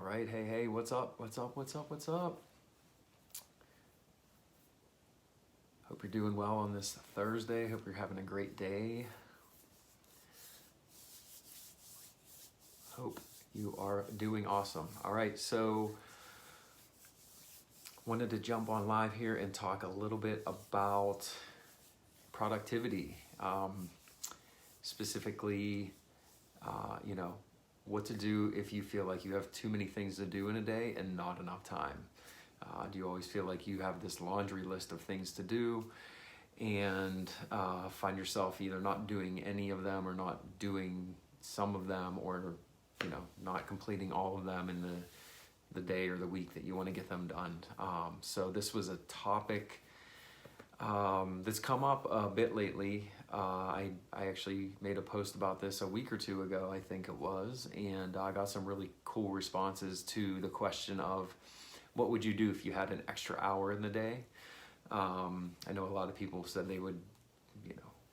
right. Hey, what's up? What's up? Hope you're doing well on this Thursday. Hope you're having a great day. Hope you are doing awesome. All right, so wanted to jump on live here and talk a little bit about productivity, specifically, what to do if you feel like you have too many things to do in a day and not enough time. Do you always feel like you have this laundry list of things to do and find yourself either not doing any of them or not doing some of them, or not completing all of them in the day or the week that you want to get them done? So this was a topic that's come up a bit lately. I actually made a post about this a week or two ago, I think it was, and I got some really cool responses to the question of what would you do if you had an extra hour in the day. I know a lot of people said they would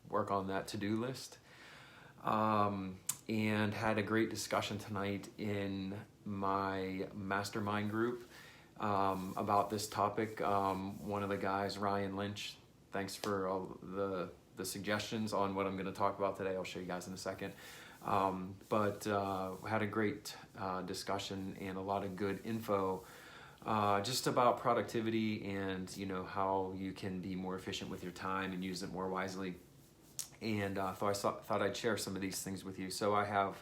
work on that to-do list, and had a great discussion tonight in my mastermind group about this topic. One of the guys, Ryan Lynch, thanks for all the suggestions on what I'm going to talk about today. I'll show you guys in a second. But had a great discussion and a lot of good info just about productivity and how you can be more efficient with your time and use it more wisely. And thought I'd share some of these things with you. So I have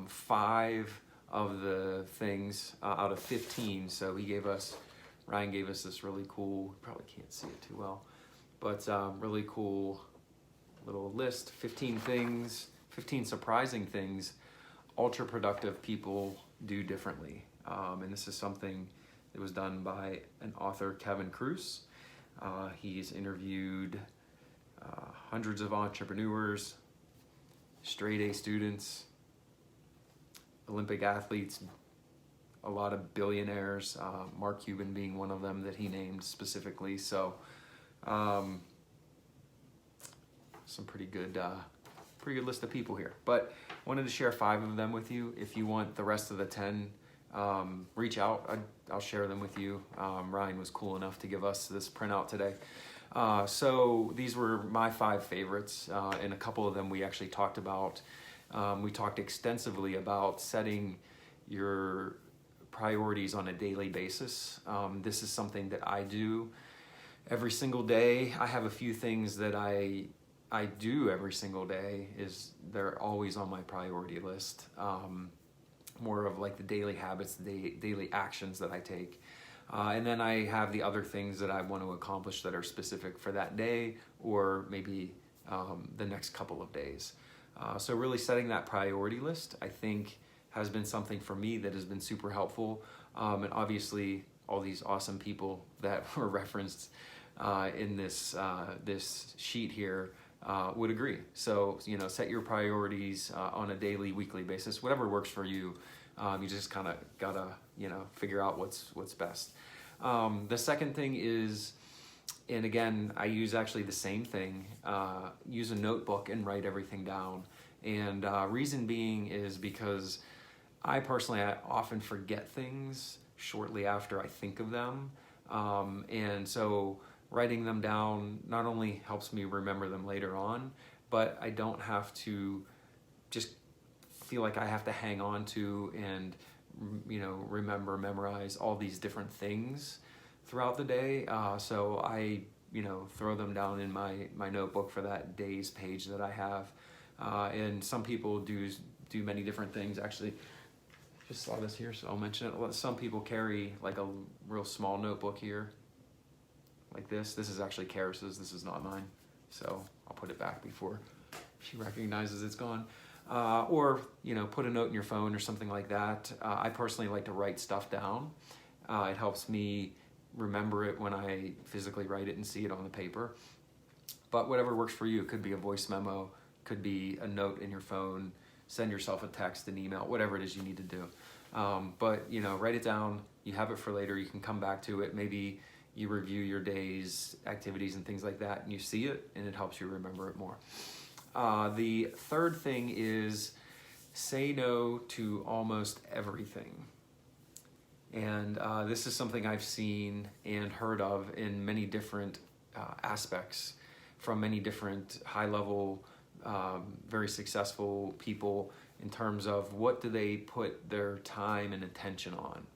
5 of the things out of 15. So Ryan gave us this really cool, probably can't see it too well, but really cool little list, 15 things, 15 surprising things ultra productive people do differently. And this is something that was done by an author, Kevin Kruse. He's interviewed hundreds of entrepreneurs, straight A students, Olympic athletes, a lot of billionaires, Mark Cuban being one of them that he named specifically. So some pretty good list of people here, but wanted to share 5 of them with you. If you want the rest of the 10, reach out. I'll share them with you. Ryan was cool enough to give us this printout today. So these were my 5 favorites, and a couple of them we actually talked about. We talked extensively about setting your priorities on a daily basis. This is something that I do every single day. I have a few things that I do every single day. They're always on my priority list. More of like the daily habits, the daily actions that I take. And then I have the other things that I want to accomplish that are specific for that day or maybe the next couple of days. So really setting that priority list, I think, has been something for me that has been super helpful. And obviously all these awesome people that were referenced in this sheet here would agree. So, set your priorities on a daily, weekly basis, whatever works for you. You just kind of gotta, figure out what's best. The second thing is, and again, I use actually the same thing, use a notebook and write everything down. And reason being is because I often forget things shortly after I think of them. And so writing them down not only helps me remember them later on, but I don't have to just feel like I have to hang on to and memorize all these different things throughout the day. So I throw them down in my notebook for that day's page that I have. And some people do many different things. Actually, just saw this here, so I'll mention it. Some people carry like a real small notebook here, like this. This is actually Karis's, this is not mine. So I'll put it back before she recognizes it's gone. Or put a note in your phone or something like that. I personally like to write stuff down. It helps me remember it when I physically write it and see it on the paper. But whatever works for you. It could be a voice memo, could be a note in your phone, send yourself a text, an email, whatever it is you need to do. But write it down. You have it for later. You can come back to it. Maybe you review your day's activities and things like that, and you see it, and it helps you remember it more. The third thing is say no to almost everything. And this is something I've seen and heard of in many different aspects from many different high-level, very successful people in terms of what do they put their time and attention on.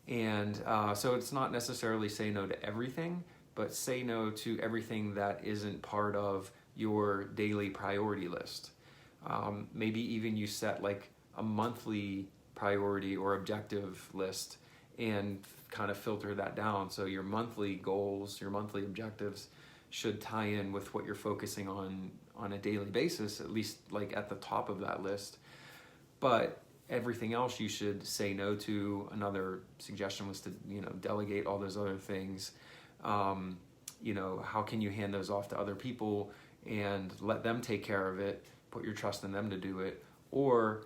And so it's not necessarily say no to everything, but say no to everything that isn't part of your daily priority list. Maybe even you set like a monthly priority or objective list and kind of filter that down. So your monthly goals, your monthly objectives should tie in with what you're focusing on a daily basis, at least like at the top of that list. But everything else you should say no to. Another suggestion was to, delegate all those other things. How can you hand those off to other people and let them take care of it, put your trust in them to do it, or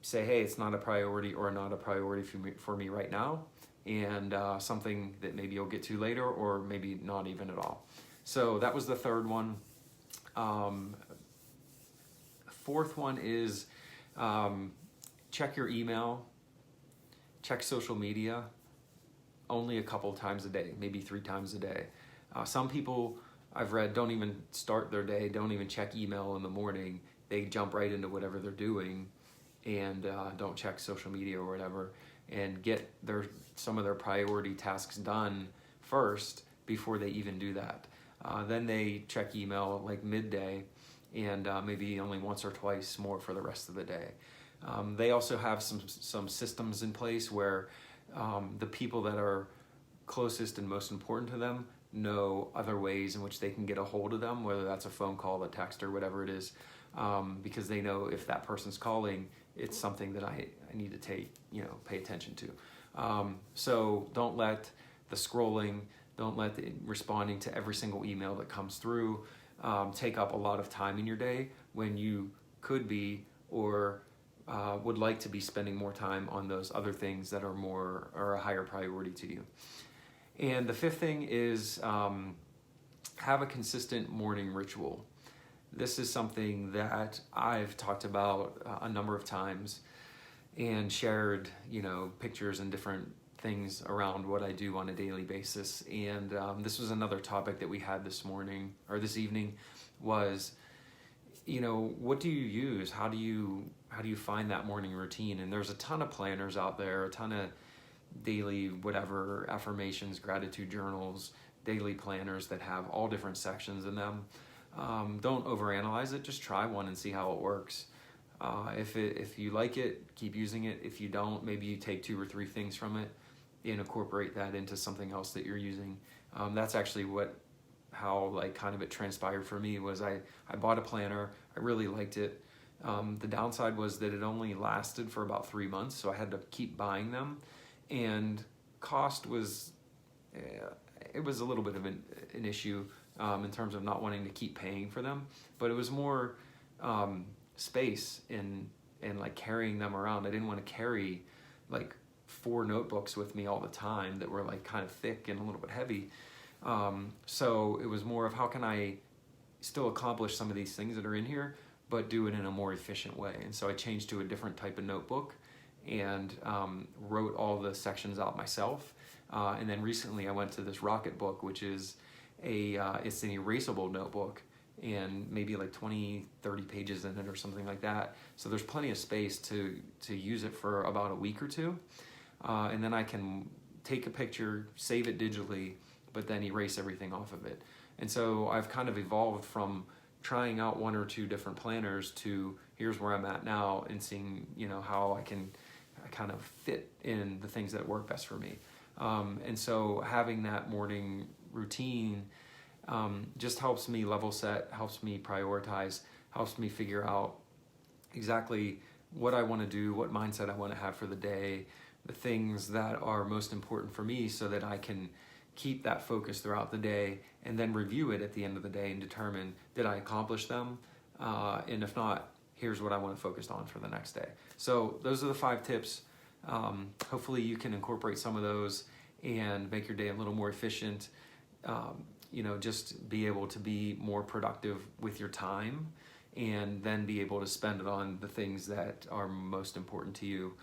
say, hey, it's not a priority or not a priority for me right now, and something that maybe you'll get to later or maybe not even at all. So that was the third one. Fourth one is check your email, check social media only a couple times a day, maybe 3 times a day. Some people I've read don't even start their day, don't even check email in the morning. They jump right into whatever they're doing and don't check social media or whatever, and get some of their priority tasks done first before they even do that. Then they check email like midday and maybe only once or twice more for the rest of the day. They also have some systems in place where the people that are closest and most important to them know other ways in which they can get a hold of them, whether that's a phone call, a text, or whatever it is, because they know if that person's calling, it's something that I need to pay attention to. So don't let the scrolling, don't let the responding to every single email that comes through take up a lot of time in your day when you could be or would like to be spending more time on those other things that are a higher priority to you. And the fifth thing is have a consistent morning ritual. This is something that I've talked about a number of times and shared, pictures and different things around what I do on a daily basis. And this was another topic that we had this evening was, what do you use? How do you find that morning routine? And there's a ton of planners out there, a ton of daily whatever affirmations, gratitude journals, daily planners that have all different sections in them. Don't overanalyze it. Just try one and see how it works. If you like it, keep using it. If you don't, maybe you take 2 or 3 things from it and incorporate that into something else that you're using. That's actually how kind of it transpired for me. Was I bought a planner. I really liked it. The downside was that it only lasted for about 3 months, so I had to keep buying them, and cost was it was a little bit of an issue in terms of not wanting to keep paying for them, but it was more space and like carrying them around. I didn't want to carry like 4 notebooks with me all the time that were like kind of thick and a little bit heavy. So it was more of how can I still accomplish some of these things that are in here, but do it in a more efficient way. And so I changed to a different type of notebook and wrote all the sections out myself. And then recently I went to this Rocketbook, which is it's an erasable notebook and maybe like 20, 30 pages in it or something like that. So there's plenty of space to use it for about a week or 2. And then I can take a picture, save it digitally, but then erase everything off of it. And so I've kind of evolved from trying out 1 or 2 different planners to here's where I'm at now and seeing, how I can kind of fit in the things that work best for me. And so having that morning routine just helps me level set, helps me prioritize, helps me figure out exactly what I want to do, what mindset I want to have for the day, the things that are most important for me so that I can keep that focus throughout the day and then review it at the end of the day and determine, did I accomplish them? And if not, here's what I want to focus on for the next day. So those are the 5 tips. Hopefully you can incorporate some of those and make your day a little more efficient. Just be able to be more productive with your time and then be able to spend it on the things that are most important to you,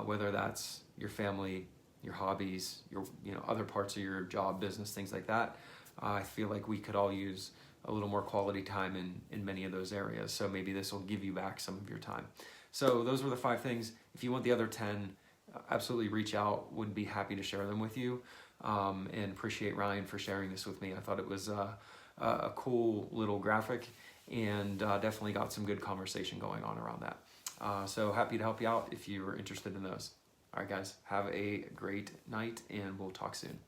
whether that's, your family, your hobbies, your other parts of your job, business, things like that. I feel like we could all use a little more quality time in many of those areas. So maybe this will give you back some of your time. So those were the 5 things. If you want the other 10, absolutely reach out. Would be happy to share them with you. And appreciate Ryan for sharing this with me. I thought it was a cool little graphic, and definitely got some good conversation going on around that. So happy to help you out if you are interested in those. All right, guys, have a great night, and we'll talk soon.